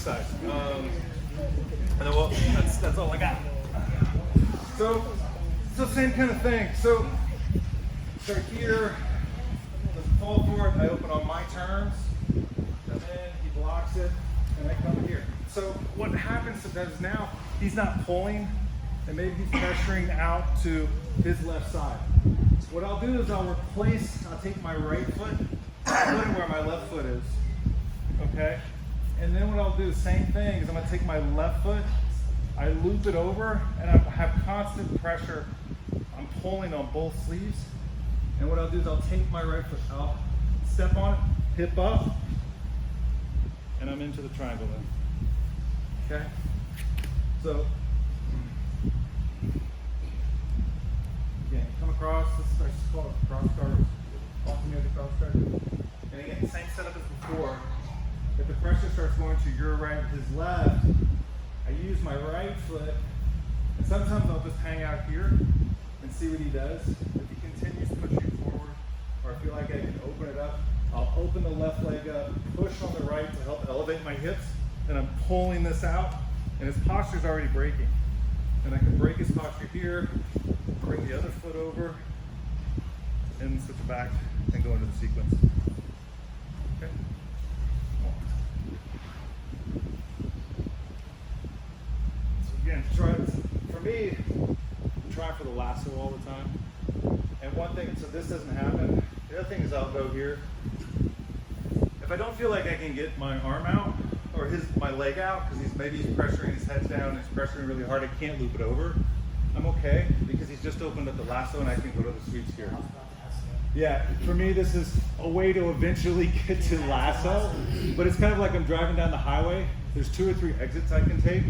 side. And then that's all I got. So same kind of thing. So start here, let's fall forward, I open on my terms, and then he blocks it, and I come here. So what happens sometimes now, he's not pulling, and maybe he's pressuring out to his left side. What I'll do is I'll take my right foot, put it where my left foot is, okay? And then what I'll do, same thing, is I'm gonna take my left foot, I loop it over, and I have constant pressure. I'm pulling on both sleeves. And what I'll do is I'll take my right foot, I'll step on it, hip up, and I'm into the triangle then. Okay? So, again, come across, this is called cross guard, alternating cross guard. And again, same setup as before. If the pressure starts going to your right, his left, I use my right foot, and sometimes I'll just hang out here and see what he does. If he continues pushing forward, or I feel like I can open it up, I'll open the left leg up, push on the right to help elevate my hips, and I'm pulling this out, and his posture's already breaking. And I can break his posture here, bring the other foot over, and switch it back and go into the sequence. Okay? Again, for me, try for the lasso all the time. And one thing, so this doesn't happen. The other thing is I'll go here. If I don't feel like I can get my arm out or my leg out, because maybe he's pressuring his head down, he's pressuring really hard, I can't loop it over, I'm okay, because he's just opened up the lasso and I can go to the sweeps here. Yeah, for me this is a way to eventually get to lasso, but it's kind of like I'm driving down the highway. There's 2 or 3 exits I can take,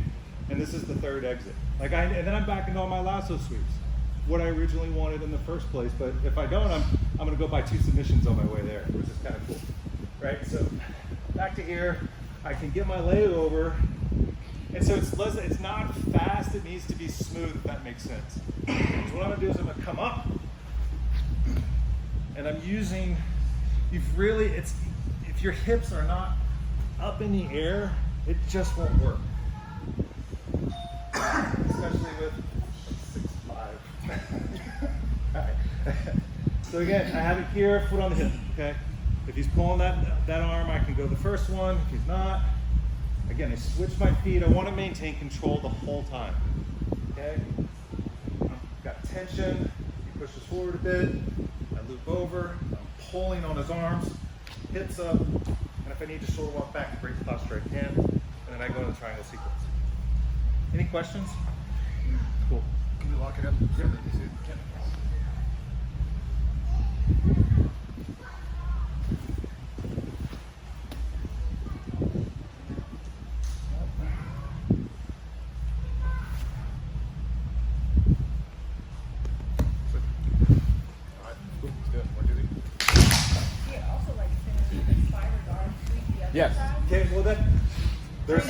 and this is the 3rd exit. And then I'm back into all my lasso sweeps, what I originally wanted in the first place. But if I don't, I'm gonna go buy 2 submissions on my way there, which is kind of cool, right? So back to here, I can get my leg over, and so it's not fast, it needs to be smooth, if that makes sense. So what I'm gonna do is I'm gonna come up, and I'm using, if your hips are not up in the air, it just won't work. Especially with 6'5". Alright. So again, I have it here, foot on the hip, okay? If he's pulling that arm, I can go the first one. If he's not, again, I switch my feet. I want to maintain control the whole time, okay? I've got tension, he pushes forward a bit, I loop over, I'm pulling on his arms, hips up, and if I need to shoulder walk back to break the posture, I can, and then I go into the triangle sequence. Any questions? Cool. Can you lock it up? Yeah. Yes. Okay, well there's